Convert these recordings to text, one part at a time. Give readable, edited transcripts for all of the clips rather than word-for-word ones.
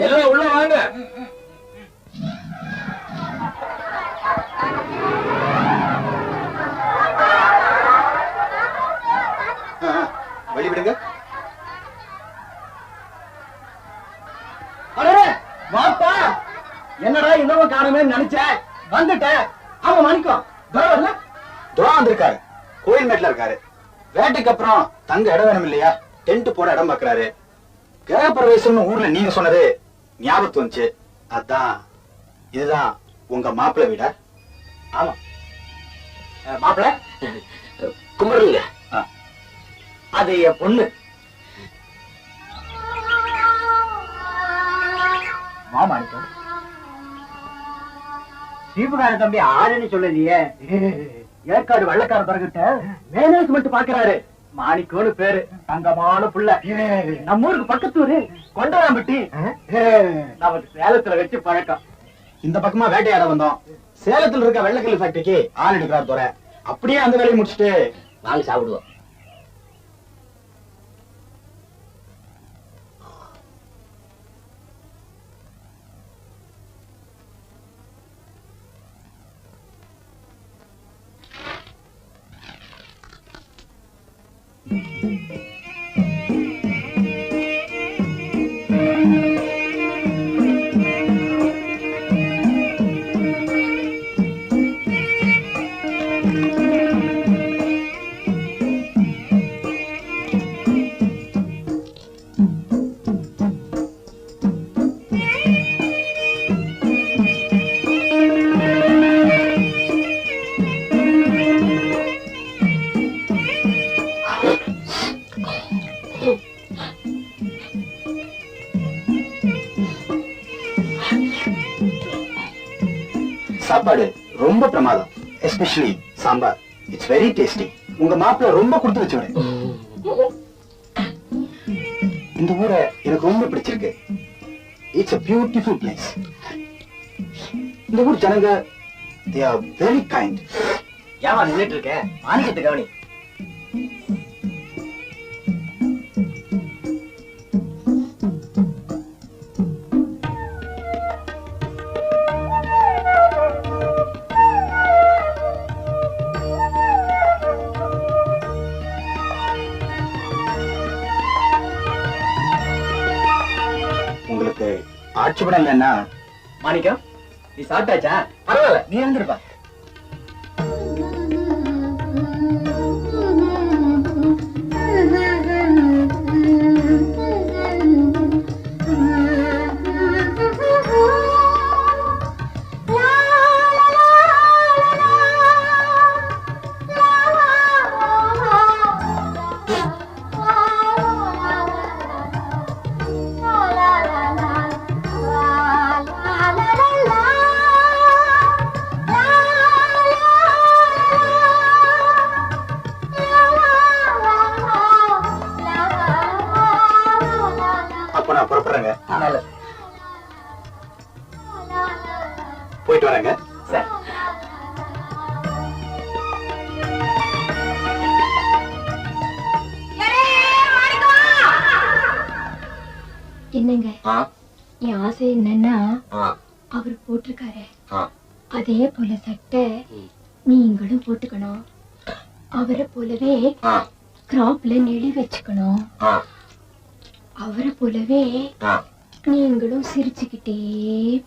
எல்லாம் உள்ள வாங்க. வழிவிடுங்க. வாப்பா, என்னடா இன்னமும் காணுமே நினைச்சேன். வந்துட்டேன். அவன் மணிக்கும் துரா வந்திருக்காரு. கோயில் மேட்ல இருக்காரு. வேட்டைக்கு அப்புறம் தங்க இடம் வேணும் இல்லையா, டென்ட் போட இடம் பாக்குறாரு. கிரகப்பிரவேசம்னு ஊர்ல நீங்க சொன்னது ஞாபகத்து வந்துச்சு. அதான் இதுதான் உங்க மாப்பிள்ளை வீடா? ஆமா மாப்பிள்ள குமரலுங்க. அது என் பொண்ணு. மாமாணிக்கம் சீப்புகார தம்பி ஆளுன்னு சொல்லலையே. ஏற்காடு வெள்ளக்கார பிறகுட்ட மேனேஜ்மெண்ட் பாக்குறாரு. மாணிக்கோன்னு பேரு. தங்கமான புள்ள. நம்ம ஊருக்கு பக்கத்தூரு கொண்டராம்பட்டி. நமக்கு சேலத்துல வச்சு பழக்கம். இந்த பக்கமா வேட்டையாட வந்தோம். சேலத்துல இருக்க வெள்ளக்கல் ஃபேக்டரிக்கு ஆள் எடுக்கிறார் துரை. அப்படியே அந்த வேலையை முடிச்சுட்டு வாங்க சாப்பிடுவோம். சாப்பாடு ரொம்ப பிரமாதம். Especially sambar. It's very tasty. உங்க மாப்பிள்ள ரொம்ப கொடுத்து வச்சவரு. இந்த ஊரை எனக்கு ரொம்ப பிடிச்சிருக்கு. It's a beautiful place. இந்த ஊர் ஜனங்க they are very kind. ஏமா நின்னுட்டு இருக்க? மாணிக்கத்தை கவனி. உங்களுக்கு ஆட்சிப்படம் இல்லைன்னா மாணிக்கம் நீ சாப்பிட்டாச்சா? பரவாயில்ல, நீ எழுந்திருப்பா. நான் புறப்படுறேங்க. போயிட்டு வரேங்க. என்னங்க என் ஆசை என்னன்னா அவர் போட்டிருக்காரு அதே போல சட்டை நீங்களும் போட்டுக்கணும். அவரை போலவே கிராப்ல நெளி வச்சுக்கணும். அவரை போலவே நீங்களும் சிரிச்சுக்கிட்டே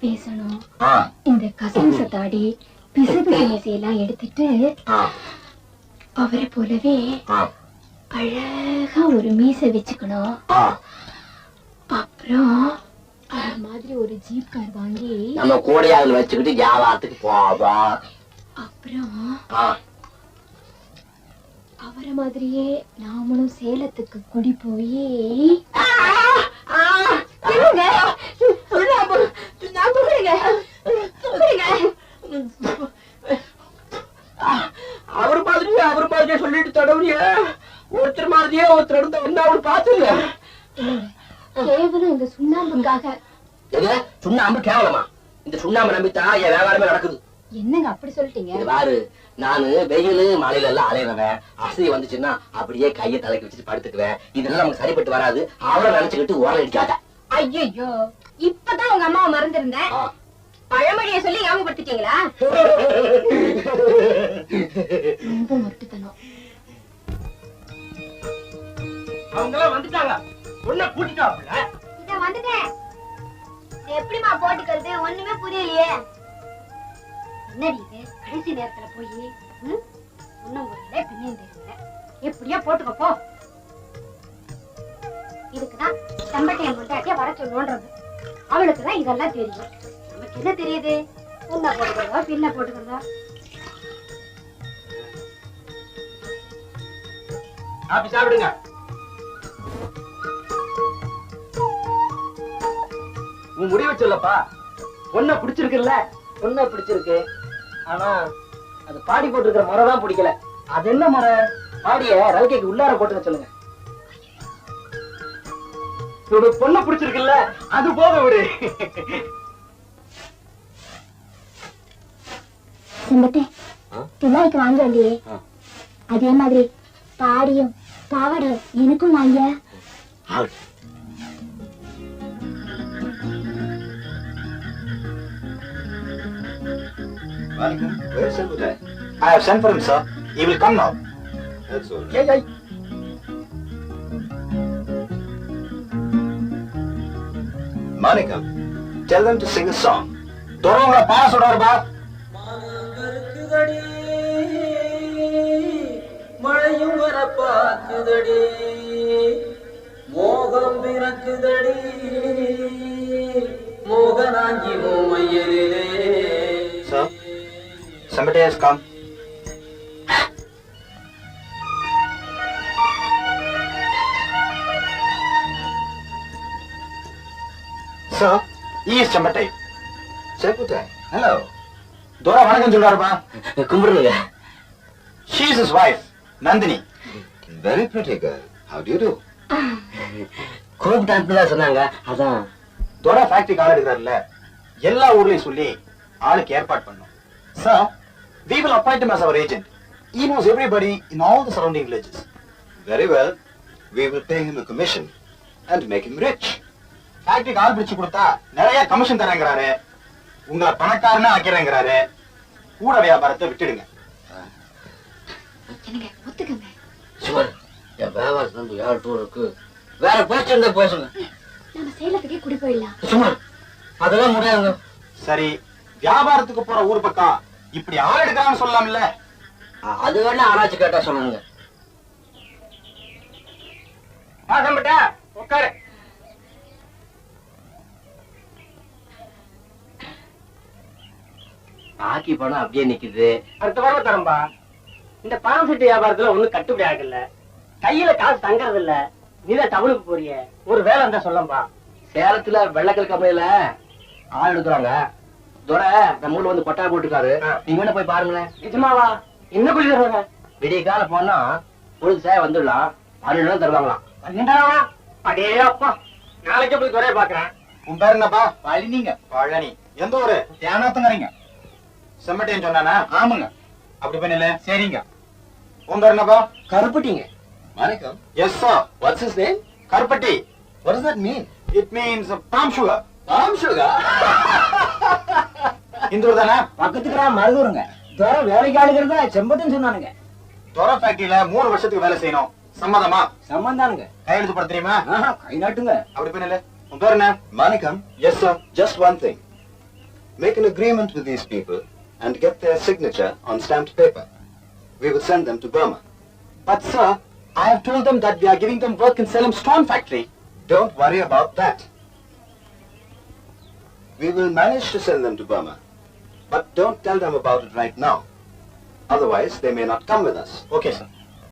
பேசணும். இந்த கசம்ச தாடி பிசுபிசு மீசையெல்லாம் எடுத்துட்டு அவரை போலவே அழகா ஒரு மீசை வச்சுக்கணும். அப்புறம் அது மாதிரி ஒரு ஜீப் கார் வாங்கி நம்ம கோடையாவில் வச்சுக்கிட்டு வியாபாரத்துக்கு போவோம். அப்புறம் அவரை மாதிரியே நாமளும் சேலத்துக்கு குடி போய் அவர் மாதிரியே சொல்லிட்டு தடவுறிய ஒருத்தர் மாதிரியே ஒருத்தர் எடுத்த என்ன அவரு பாத்துல கேவலம் இந்த சுண்ணாம்புக்காக. சுண்ணாம்பு கேவலமா? இந்த சுண்ணாம்பு நம்பித்தான் என் வியாபாரமே நடக்குது. என்னங்க அப்படி சொல்லிட்டீங்க? பாரு, நானு வெயிலு மழையில எல்லாம் அலையிறவன். அசதி வந்துச்சுன்னா அப்படியே கையை தலைக்கு வச்சுட்டு படுத்துக்குவேன். இதெல்லாம் நமக்கு சரிப்பட்டு வராது. அவரை நினைச்சுக்கிட்டு ஓரம் அடிக்காத. ஐயோ இப்பதான் உங்க அம்மாவை மறந்திருந்தேன். பழமொழியை சொல்லி ஞாபகப்படுத்திட்டீங்களா? ரொம்ப மொட்டுத்தனம். அவங்க எல்லாம் வந்துட்டாங்க. உன்ன கூட்டிட்டாப்ல. இத வந்துட்டேன். எப்படிமா போட்டுக்கிறது ஒண்ணுமே புரியலையே. என்னடி இது கடைசி நேரத்துல போய் ஒண்ணும் புரியல பின்னையும் தெரியல. எப்படியா போட்டுக்க போ. இதுக்குதான் தம்பட்டையன் கொண்டாட்டியா வர சொல்லணும்ன்றது. அவளுக்குதான் இதெல்லாம் தெரியும். நமக்கு என்ன தெரியுது? உன்ன போட்டுக்கிறதோ பின்ன போட்டுக்கிறதோ. காபி சாப்பிடுங்க. உன் முடிவை சொல்லப்பா. பொண்ண பிடிச்சிருக்குல்ல? பொண்ண பிடிச்சிருக்கு. ஆனா அது பாடி போட்டிருக்கிற முறை தான் பிடிக்கல. அது என்ன முறை? பாடிய ரவிக்கைக்கு உள்ளார போட்டுக்க சொல்லுங்க. பொண்ண பிடிச்சிருக்குல்ல, அது போக விடு. செம்பட்டே, துளாய்க்கு வாங்க இல்லையே, அதே மாதிரி பாடியும் பாவாடை எனக்கும் வாங்க. Where's Selvatai? I have sent for him, sir. He will come now. That's all. Yeah. Monica, tell them to sing a song. Dorongla pass order ba. மழையும் வரப்பாக்குதடி மோகம் பிறக்குதடி மோகனாஞ்சி மோமையரிலே. Sir, somebody has come. Sir, he is Chambatai. Selvatai, hello. Dora வணக்கம் சொல்றாருப்பா. கும்பிடுங்க. She is his wife, Nandini. Very pretty girl. How do you do? கூப்பிட்டு சொன்னாங்க, அதான். Dora factory கால் எடுக்கிறாருல்ல, எல்லா ஊர்லயும் சொல்லி ஆளுக்கு ஏற்பாடு பண்ணோம். Sir, we will appoint him as our agent. He knows everybody in all the surrounding villages. Very well. We will pay him a commission and make him rich. Factory கால் பிடிச்சு கொடுத்தா நிறைய கமிஷன் தரேங்கிறாரு. உங்களை பணக்காரனா ஆக்கிறேங்கிறாரு. கூட வியாபாரத்தை விட்டுடுங்க. எனக்கு ஒத்துக்கங்க. சுவர் என் வியாபாரத்துல யார் டூர் இருக்கு, வேற பேச்சு இருந்தா பேசுங்க. நம்ம சேலத்துக்கே குடி போயிடலாம். சுவர் அதெல்லாம் முடியாதுங்க. சரி, வியாபாரத்துக்கு போற ஊர் பக்கம் இப்படி ஆள் எடுக்கிறான்னு சொல்லலாம்ல. அது வேணா ஆராய்ச்சி கேட்டா சொல்லுங்க. வாசம்பட்டா உட்காரு. பாக்கி பணம் அப்படியே நிக்குது. அடுத்த வாரம் தரம்பா. இந்த பணம் செட்டு வியாபாரத்துல ஒண்ணும் கட்டுப்படி ஆகல. கையில காசு தங்கறது இல்ல. நீதான் டவுனுக்கு போறிய, ஒரு வேலை இருந்தா சொல்லம்பா. சேலத்துல வெள்ளக்கல் கம்பெனில ஆள் எடுக்கிறாங்க. தோட நம்ம ஊர்ல வந்து கொட்டா போட்டுருக்காரு. நீங்க வேணா போய் பாருங்களேன். நிஜமாவா? என்ன சொல்லி தருவாங்க? விடிய கால போனா பொழுது சாய வந்துடலாம். 12 தருவாங்களாம். 12 அடே அப்பா, நாளைக்கே போய் துறைய பாக்குறேன். உன் பேர் என்னப்பா? பழனிங்க. பழனி. எந்த ஊரு? தியானத்தங்கறீங்க. செம்மட்டின்னு சொன்னானா? ஆமாங்க. அப்படி பண்ணல. சரிங்க. உன் பேர் என்னப்பா? கருப்பட்டிங்க. Manikam, Yes sir. what's his name? கருப்பட்டி. What does that mean? It means palm sugar. Palm sugar? இந்த ஊர் தானே? பக்கத்துக்கு மருதூருங்க. துறை வேலைக்கு ஆளுகிறதா செம்பட்டுன்னு சொன்னானுங்க. தோர ஃபேக்டரியில 3 வருஷத்துக்கு வேலை செய்யணும். சம்மதமா? சம்பந்தானுங்க. கையெழுத்து போட தெரியுமா? கை நாட்டுங்க. அப்படி பண்ணல. உன் பேர் என்ன? Manikam, Yes sir. just one thing. Make an agreement with these people and get their signature on stamped paper. We will send them to Burma. But sir, I have told them that we are giving them work in Salem stone factory. Don't worry about that. We will manage to send them to Burma. But don't tell them about it right now. Otherwise, they may not come with us. Okay sir.